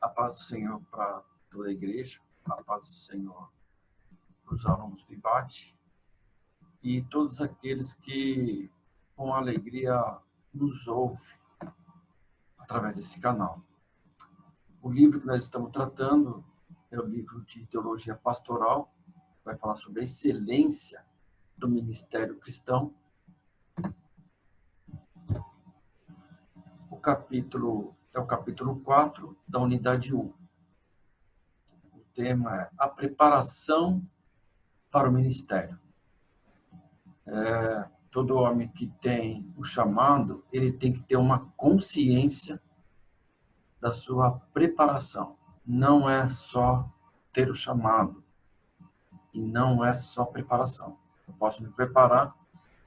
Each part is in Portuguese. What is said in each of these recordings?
A paz do Senhor para toda a igreja, a paz do Senhor para os alunos do IBAT e todos aqueles que com alegria nos ouvem através desse canal. O livro que nós estamos tratando é o livro de Teologia Pastoral, vai falar sobre a excelência do ministério cristão. O capítulo é o capítulo 4 da unidade 1. O tema é a preparação para o ministério. Todo homem que tem o chamado, ele tem que ter uma consciência da sua preparação. Não é só ter o chamado e não é só preparação. Eu posso me preparar,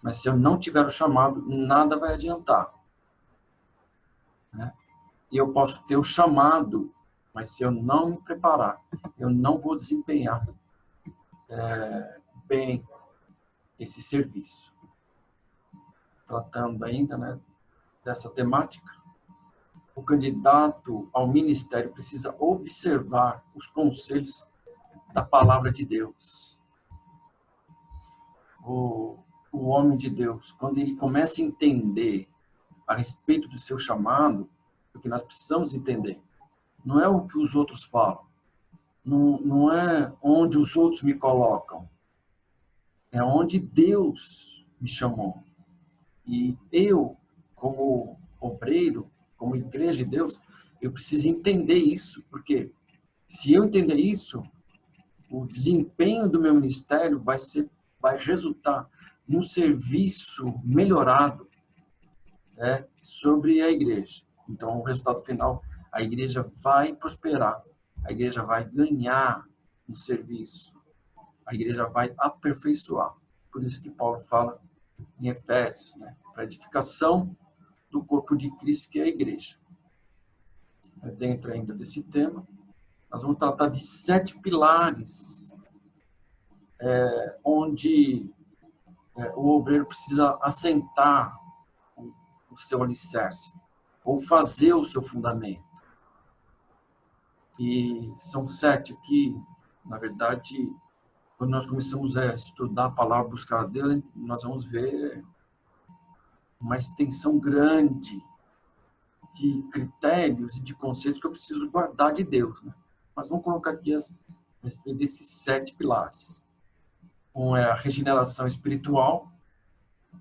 mas se eu não tiver o chamado, nada vai adiantar, né? E eu posso ter o chamado, mas se eu não me preparar, eu não vou desempenhar bem esse serviço. Tratando ainda, né, dessa temática, o candidato ao ministério precisa observar os conselhos da palavra de Deus. O homem de Deus, quando ele começa a entender a respeito do seu chamado, o que nós precisamos entender, não é o que os outros falam, não é onde os outros me colocam, é onde Deus me chamou. E eu, como obreiro, como igreja de Deus, eu preciso entender isso, porque se eu entender isso, o desempenho do meu ministério vai resultar num serviço melhorado, né, sobre a igreja. Então, o resultado final, a igreja vai prosperar, a igreja vai ganhar no serviço, a igreja vai aperfeiçoar. Por isso que Paulo fala em Efésios, né, para a edificação do corpo de Cristo, que é a igreja. Dentro ainda desse tema, nós vamos tratar de 7 pilares, onde o obreiro precisa assentar o seu alicerce, ou fazer o seu fundamento. E são 7 aqui, na verdade, quando nós começamos a estudar a palavra, buscar a Deus, nós vamos ver uma extensão grande de critérios e de conceitos que eu preciso guardar de Deus, né? Mas vamos colocar aqui a respeito desses 7 pilares. Um é a regeneração espiritual.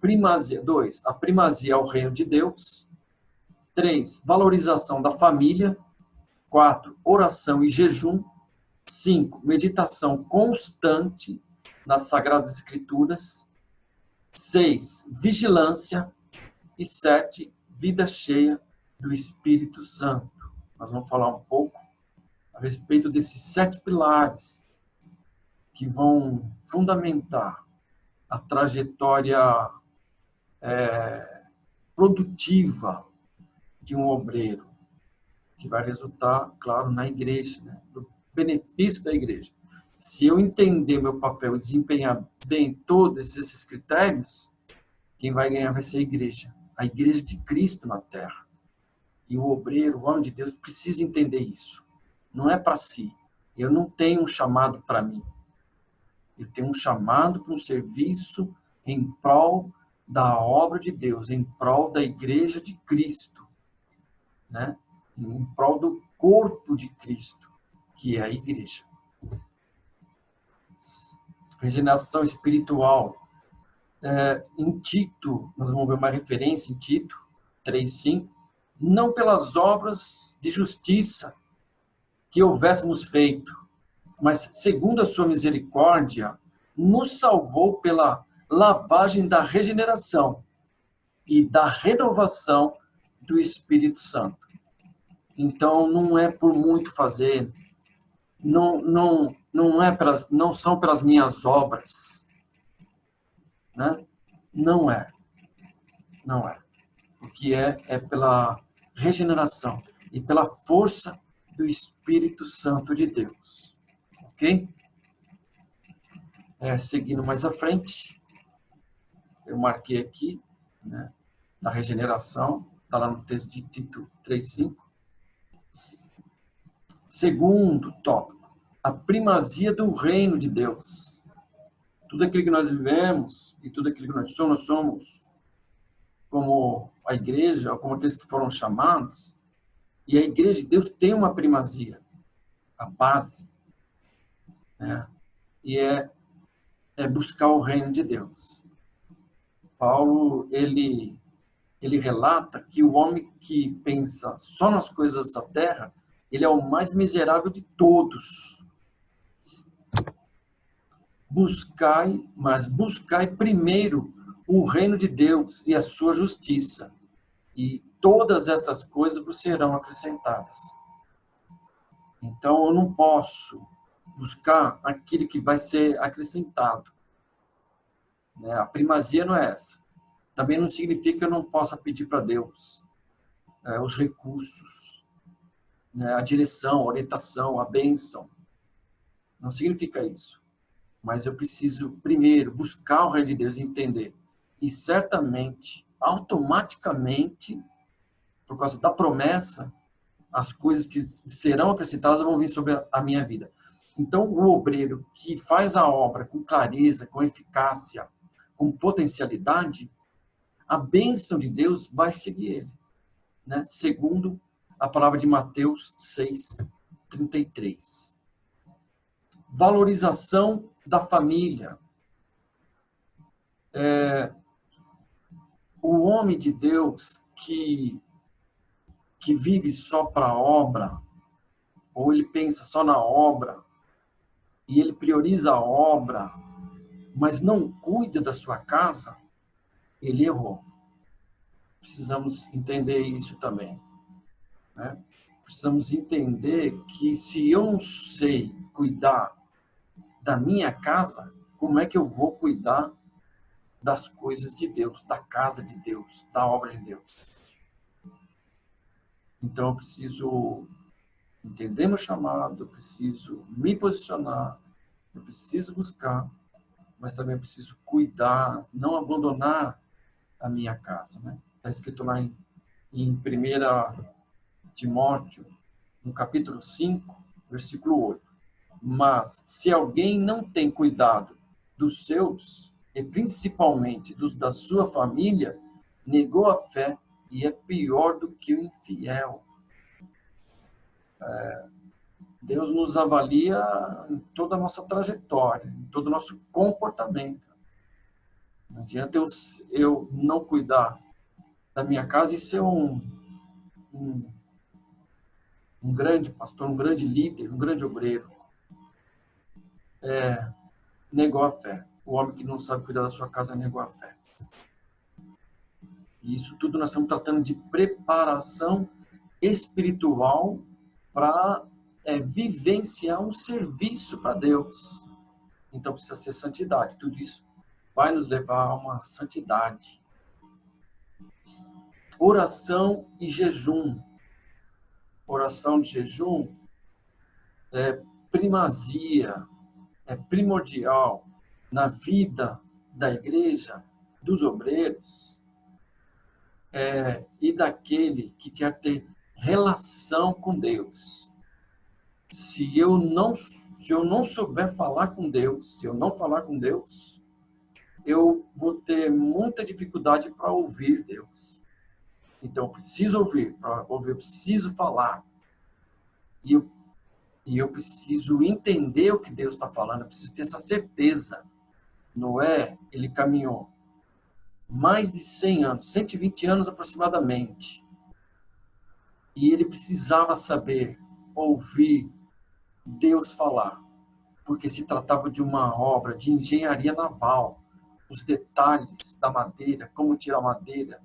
2, a primazia ao reino de Deus. 3, valorização da família. 4, oração e jejum. 5, meditação constante nas Sagradas Escrituras. 6, vigilância. E 7, vida cheia do Espírito Santo. Nós vamos falar um pouco a respeito desses 7 pilares que vão fundamentar a trajetória produtiva de um obreiro, que vai resultar, claro, na igreja, né, do benefício da igreja. Se eu entender meu papel e desempenhar bem todos esses critérios, quem vai ganhar vai ser a igreja de Cristo na terra. E o obreiro, o homem de Deus, precisa entender isso. Não é para si. Eu não tenho um chamado para mim. Eu tenho um chamado para um serviço em prol da obra de Deus, em prol da igreja de Cristo, né? Em prol do corpo de Cristo, que é a igreja. Regeneração espiritual. Em Tito, nós vamos ver uma referência em Tito 3:5, não pelas obras de justiça que houvéssemos feito, mas segundo a sua misericórdia, nos salvou pela lavagem da regeneração e da renovação do Espírito Santo. Então, não é por muito fazer, não são pelas minhas obras, né? Não é. O que é pela regeneração e pela força do Espírito Santo de Deus. Ok? Seguindo mais à frente, eu marquei aqui, né, da regeneração, está lá no texto de Tito 3:5. Segundo tópico, a primazia do reino de Deus. Tudo aquilo que nós vivemos e tudo aquilo que nós somos como a igreja, como aqueles que foram chamados, e a igreja de Deus tem uma primazia, a base, né? E é buscar o reino de Deus. Paulo, ele relata que o homem que pensa só nas coisas dessa terra, ele é o mais miserável de todos. Buscai primeiro o reino de Deus e a sua justiça, e todas essas coisas vos serão acrescentadas. Então, eu não posso buscar aquilo que vai ser acrescentado, né? A primazia não é essa. Também não significa que eu não possa pedir para Deus os recursos, né? A direção, a orientação, a bênção. Não significa isso. Mas eu preciso, primeiro, buscar o reino de Deus e entender. E certamente, automaticamente, por causa da promessa, as coisas que serão acrescentadas vão vir sobre a minha vida. Então, o obreiro que faz a obra com clareza, com eficácia, com potencialidade, a bênção de Deus vai seguir ele, né? Segundo a palavra de Mateus 6:33. Valorização da família. O homem de Deus que vive só para a obra, ou ele pensa só na obra, e ele prioriza a obra, mas não cuida da sua casa, ele errou. Precisamos entender isso também, né? Precisamos entender que se eu não sei cuidar da minha casa, como é que eu vou cuidar das coisas de Deus, da casa de Deus, da obra de Deus? Então eu preciso entender meu chamado, eu preciso me posicionar, eu preciso buscar, mas também preciso cuidar, não abandonar a minha casa, né? Está escrito lá em 1 Timóteo, no capítulo 5, versículo 8. Mas, se alguém não tem cuidado dos seus, e principalmente dos da sua família, negou a fé e é pior do que o infiel. Deus nos avalia em toda a nossa trajetória, em todo o nosso comportamento. Não adianta eu não cuidar da minha casa e ser um grande pastor, um grande líder, um grande obreiro. Negou a fé. O homem que não sabe cuidar da sua casa negou a fé. E isso tudo nós estamos tratando de preparação espiritual para vivenciar um serviço para Deus. Então precisa ser santidade. Tudo isso vai nos levar a uma santidade. Oração e jejum. Oração de jejum é primazia, é primordial na vida da igreja, dos obreiros, e daquele que quer ter relação com Deus. Se eu não souber falar com Deus, se eu não falar com Deus, eu vou ter muita dificuldade para ouvir Deus. Então, eu preciso ouvir, para ouvir, eu preciso falar. E eu preciso entender o que Deus está falando, eu preciso ter essa certeza. Noé, ele caminhou mais de 100 anos, 120 anos aproximadamente. E ele precisava saber, ouvir Deus falar, porque se tratava de uma obra de engenharia naval. Os detalhes da madeira, como tirar madeira,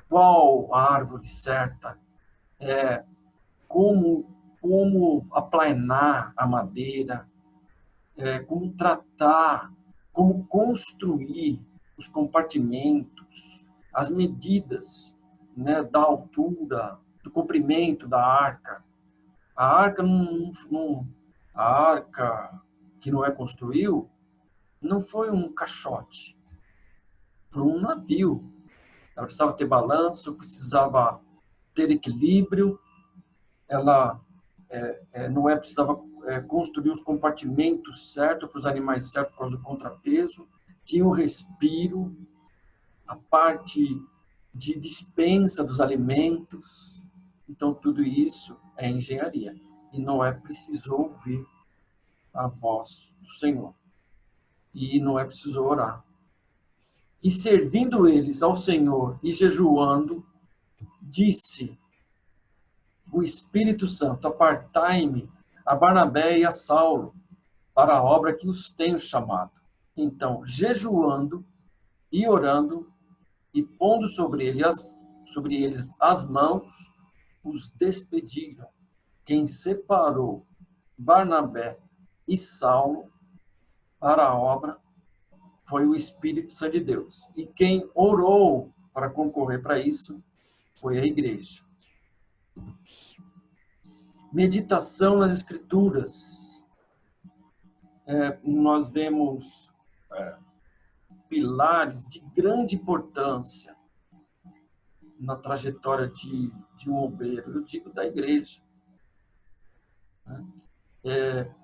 qual a árvore certa, como aplainar a madeira, como tratar, como construir os compartimentos, as medidas, né, da altura, do comprimento da arca. A arca, a arca que Noé construiu não foi um caixote, foi um navio. Ela precisava ter balanço, precisava ter equilíbrio, ela Noé precisava construir os compartimentos certos para os animais certos por causa do contrapeso, tinha o respiro, a parte de dispensa dos alimentos. Então, tudo isso é engenharia. E Noé precisou ouvir a voz do Senhor. E Noé precisou orar. E servindo eles ao Senhor e jejuando, disse o Espírito Santo: apartai-me a Barnabé e a Saulo para a obra que os tenho chamado. Então, jejuando e orando e pondo sobre eles as mãos, os despediram. Quem separou Barnabé e Saulo para a obra foi o Espírito Santo de Deus. E quem orou para concorrer para isso foi a igreja. Meditação nas Escrituras. Nós vemos pilares de grande importância na trajetória de um obreiro, eu digo da igreja.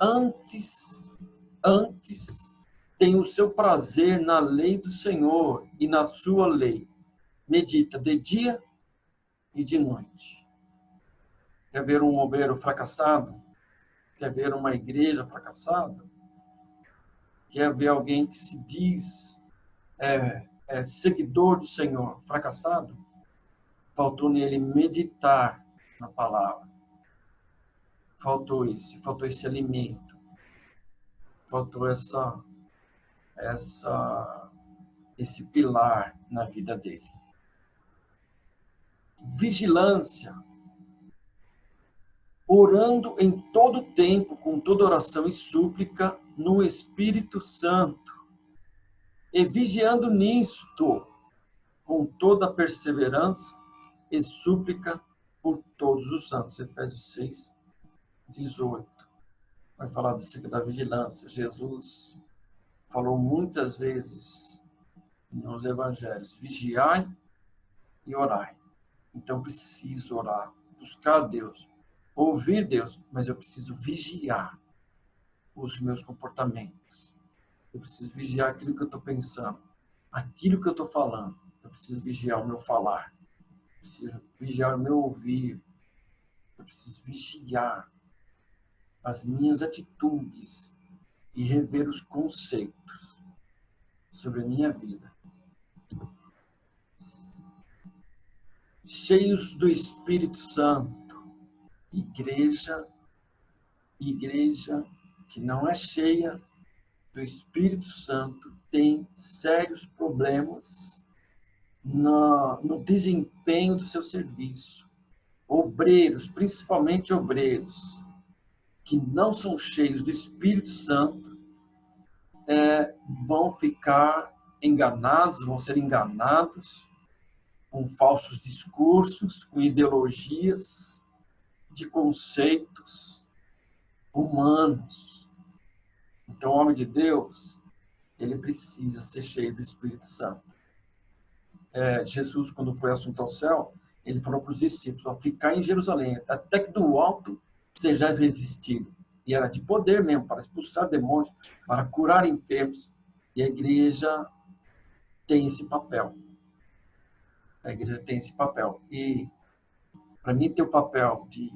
Antes tem o seu prazer na lei do Senhor e na sua lei. Medita de dia e de noite. Quer ver um obreiro fracassado? Quer ver uma igreja fracassada? Quer ver alguém que se diz seguidor do Senhor fracassado? Faltou nele meditar na palavra. Faltou esse alimento. Faltou esse pilar na vida dele. Vigilância. Orando em todo tempo, com toda oração e súplica, no Espírito Santo. E vigiando nisto, com toda perseverança e súplica por todos os santos. Efésios 6, 18. Vai falar da vigilância. Jesus falou muitas vezes nos evangelhos: vigiai e orai. Então, eu preciso orar, buscar Deus, ouvir Deus, mas eu preciso vigiar os meus comportamentos. Eu preciso vigiar aquilo que eu estou pensando, aquilo que eu estou falando. Eu preciso vigiar o meu falar. Eu preciso vigiar o meu ouvir. Eu preciso vigiar as minhas atitudes e rever os conceitos sobre a minha vida. Cheios do Espírito Santo. Igreja que não é cheia do Espírito Santo tem sérios problemas no desempenho do seu serviço. Obreiros, principalmente obreiros, que não são cheios do Espírito Santo, vão ficar enganados, vão ser enganados com falsos discursos, com ideologias, de conceitos humanos. Então, o homem de Deus, ele precisa ser cheio do Espírito Santo. Jesus, quando foi assunto ao céu, ele falou para os discípulos: ficar em Jerusalém, até que do alto sejais revestido. E era de poder mesmo, para expulsar demônios, para curar enfermos. E a igreja tem esse papel. A igreja tem esse papel. E, para mim, ter o papel de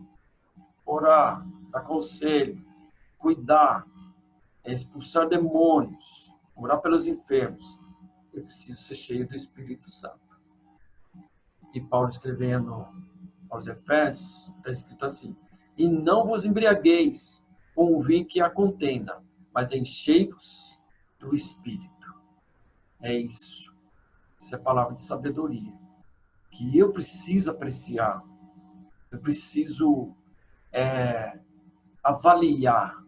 orar, dar conselho, cuidar, expulsar demônios, orar pelos enfermos, eu preciso ser cheio do Espírito Santo. E Paulo, escrevendo aos Efésios, está escrito assim: e não vos embriagueis com o vinho que há contenda, mas enchei-vos do Espírito. É isso. Essa é a palavra de sabedoria, que eu preciso apreciar, eu preciso avaliar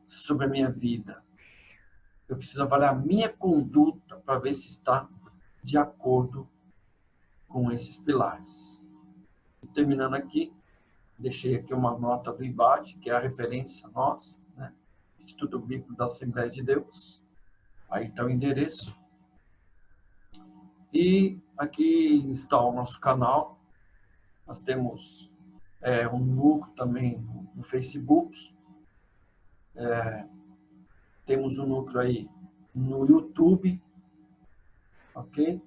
sobre a minha vida. Eu preciso avaliar a minha conduta para ver se está de acordo com esses pilares. E terminando aqui, deixei aqui uma nota do IBAD, que é a referência nossa, né? Instituto Bíblico da Assembleia de Deus. Aí está o endereço. E aqui está o nosso canal. Nós temos um núcleo também no Facebook, temos um núcleo aí no YouTube, ok?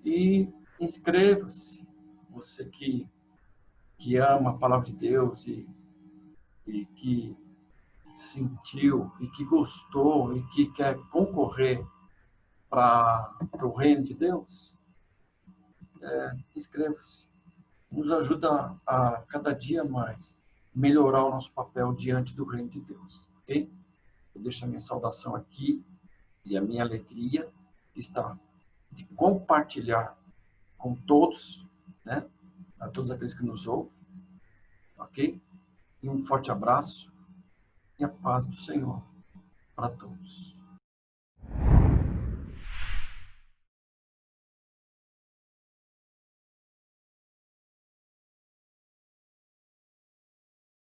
E inscreva-se, você que ama a palavra de Deus e que sentiu e que gostou e que quer concorrer para o reino de Deus, inscreva-se. Nos ajuda a cada dia mais melhorar o nosso papel diante do reino de Deus, ok? Eu deixo a minha saudação aqui e a minha alegria está de compartilhar com todos, né? A todos aqueles que nos ouvem, ok? E um forte abraço e a paz do Senhor para todos.